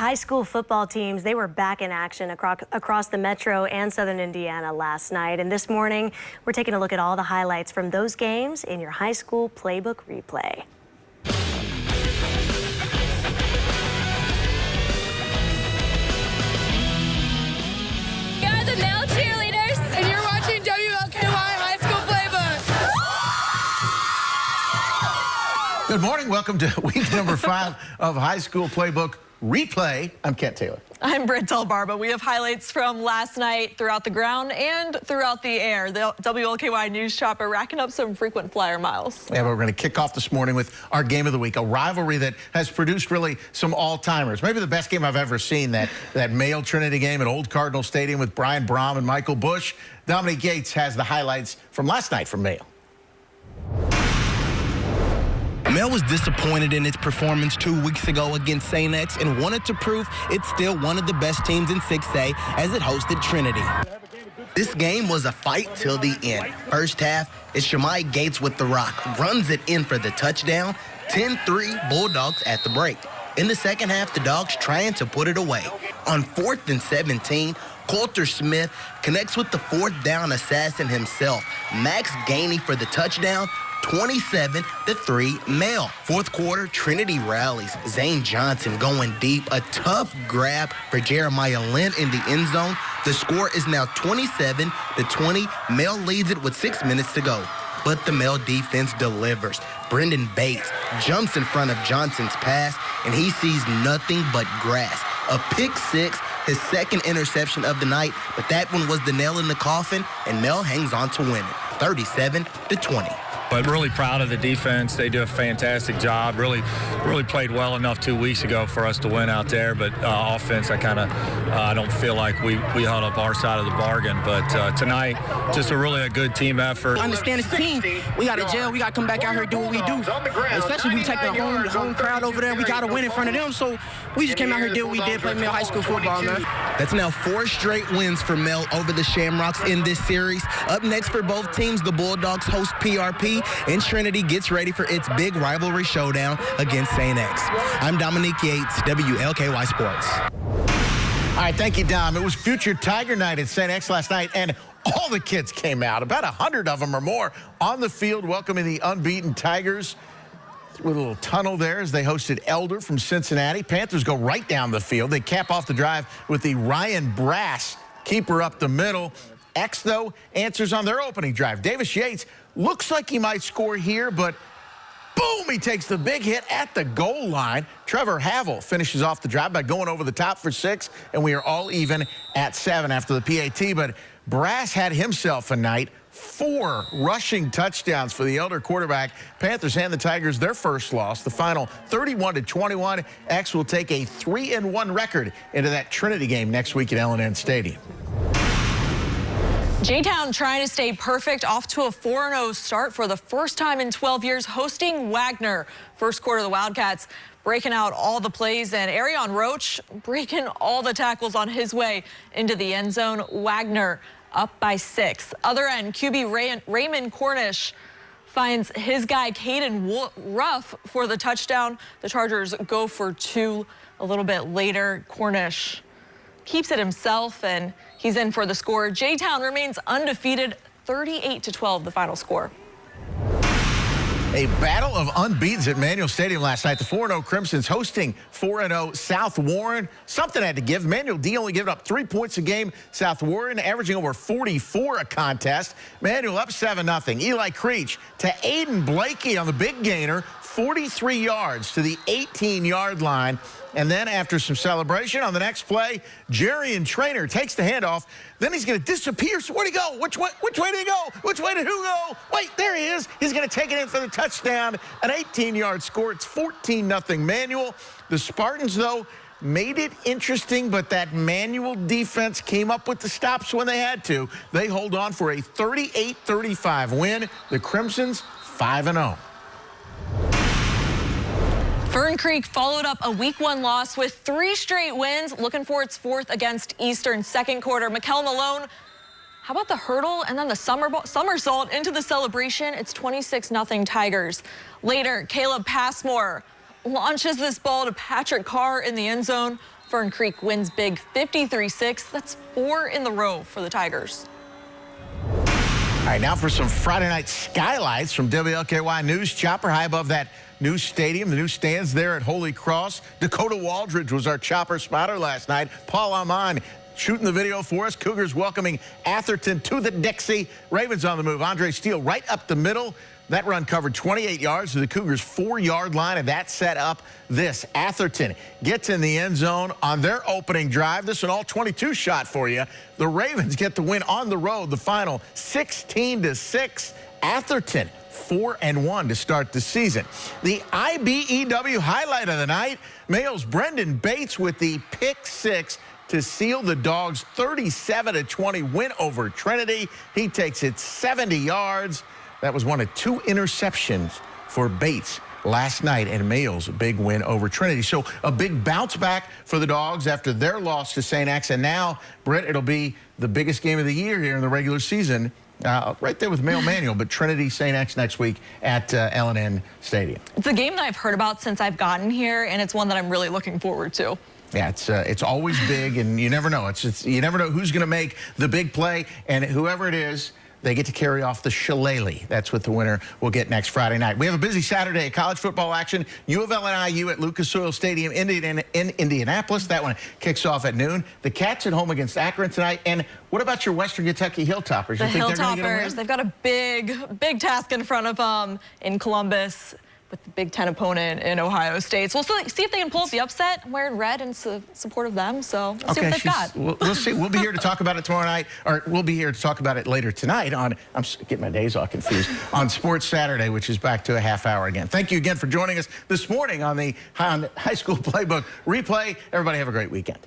high school football teams, they were back in action across the Metro and Southern Indiana last night. And this morning, we're taking a look at all the highlights from those games in your high school playbook replay. We are the male cheerleaders, and you're watching WLKY High School Playbook. Good morning. Welcome to week number 5 of High School Playbook Replay. I'm Kent Taylor. I'm Britt Delbarba. We have highlights from last night throughout the ground and throughout the air. The WLKY News Chopper racking up some frequent flyer miles. Yeah, we're going to kick off this morning with our game of the week, a rivalry that has produced really some all-timers. Maybe the best game I've ever seen, that male Trinity game at Old Cardinal Stadium with Brian Brom and Michael Bush. Dominique Gates has the highlights from last night from Male. Male was disappointed in its performance 2 weeks ago against St. X and wanted to prove it's still one of the best teams in 6A as it hosted Trinity. This game was a fight till the end. First half, it's Shamai Gates with the rock, runs it in for the touchdown, 10-3 Bulldogs at the break. In the second half, the Dogs trying to put it away. On 4th and 17, Coulter Smith connects with the 4th down assassin himself, Max Gainey for the touchdown, 27-3 Male. Fourth quarter, Trinity rallies. Zane Johnson going deep. A tough grab for Jeremiah Lynn in the end zone. The score is now 27-20. Male leads it with 6 minutes to go. But the Male defense delivers. Brendan Bates jumps in front of Johnson's pass, and he sees nothing but grass. A pick six, his second interception of the night, but that one was the nail in the coffin, and Male hangs on to win it, 37-20. But really proud of the defense. They do a fantastic job. Really played well enough 2 weeks ago for us to win out there. But offense, I don't feel like we held up our side of the bargain. But tonight, just a good team effort. I understand it's a team. We got to gel. We got to come back out here and do what we do. Especially we take the home crowd over there. We got to win in front of them. So we just came out here and did what we did, play Male high school football, man. That's now 4 straight wins for Male over the Shamrocks in this series. Up next for both teams, the Bulldogs host PRP, and Trinity gets ready for its big rivalry showdown against St. X. I'm Dominique Yates, WLKY Sports. All right, thank you, Dom. It was Future Tiger Night at St. X last night, and all the kids came out, about 100 of them or more, on the field welcoming the unbeaten Tigers. With a little tunnel there as they hosted Elder from Cincinnati. Panthers go right down the field. They cap off the drive with the Ryan Brass keeper up the middle. X, though, answers on their opening drive. Davis Yates looks like he might score here, but boom, he takes the big hit at the goal line. Trevor Havel finishes off the drive by going over the top for 6, and we are all even at 7 after the PAT. But Brass had himself a night. 4 rushing touchdowns for the Elder quarterback. Panthers hand the Tigers their first loss. The final 31-21. X will take a 3-1 record into that Trinity game next week at L&N Stadium. J-Town trying to stay perfect, off to a 4-0 start for the first time in 12 years, hosting Wagner. First quarter, the Wildcats breaking out all the plays, and Arion Roach breaking all the tackles on his way into the end zone. Wagner up by 6. Other end, QB Raymond Cornish finds his guy Caden Ruff for the touchdown. The Chargers go for 2 a little bit later. Cornish keeps it himself, and he's in for the score. J-Town remains undefeated, 38-12 the final score. A battle of unbeatens at Manual Stadium last night. The 4-0 Crimsons hosting 4-0 South Warren. Something had to give. Manual D only giving up 3 points a game. South Warren averaging over 44 a contest. Manual up 7-0. Eli Creech to Aiden Blakey on the big gainer. 43 yards to the 18-yard line. And then after some celebration on the next play, Jarian Trainer takes the handoff. Then he's going to disappear. So where'd he go? Which way did he go? Which way did who go? Wait, there he is. He's going to take it in for the touchdown. An 18-yard score. It's 14-0 Manual. The Spartans, though, made it interesting, but that Manual defense came up with the stops when they had to. They hold on for a 38-35 win. The Crimsons 5-0. Fern Creek followed up a week 1 loss with 3 straight wins, looking for its 4th against Eastern. Second quarter, Mikkel Malone, how about the hurdle and then the somersault into the celebration? It's 26-0 Tigers. Later, Caleb Passmore launches this ball to Patrick Carr in the end zone Fern Creek wins big 53-6. That's 4 in the row for the Tigers. All right, now for some Friday night skylights from WLKY News. Chopper high above that new stadium, the new stands there at Holy Cross. Dakota Waldridge was our chopper spotter last night. Paul Amon shooting the video for us. Cougars welcoming Atherton to the Dixie. Ravens on the move. Andre Steele right up the middle. That run covered 28 yards to the Cougars' 4-yard line, and that set up this. Atherton gets in the end zone on their opening drive. This is an all-22 shot for you. The Ravens get the win on the road, the final 16-6. Atherton 4-1 to start the season. The IBEW highlight of the night, Mayo's Brendan Bates with the pick 6 to seal the Dogs' 37-20 win over Trinity. He takes it 70 yards. That was one of 2 interceptions for Bates last night, and Mayo's big win over Trinity. So a big bounce back for the Dogs after their loss to St. X. And now, Britt, it'll be the biggest game of the year here in the regular season. Right there with Mayo Manual, but Trinity St. X next week at L&N Stadium. It's a game that I've heard about since I've gotten here, and it's one that I'm really looking forward to. Yeah, it's always big, and you never know. You never know who's going to make the big play, and whoever it is, they get to carry off the shillelagh. That's what the winner will get next Friday night. We have a busy Saturday of college football action. U of L and IU at Lucas Oil Stadium in Indianapolis. That one kicks off at noon. The Cats at home against Akron tonight. And what about your Western Kentucky Hilltoppers? The you think they're gonna get a Hilltoppers, win? they've got a big task in front of them in Columbus with the Big Ten opponent in Ohio State. So we'll see if they can pull up the upset. I'm wearing red in support of them, so we'll see what they've got. We'll see. We'll be here to talk about it tomorrow night, or we'll be here to talk about it later tonight on, I'm getting my days all confused, on Sports Saturday, which is back to a half hour again. Thank you again for joining us this morning on the High School Playbook replay. Everybody have a great weekend.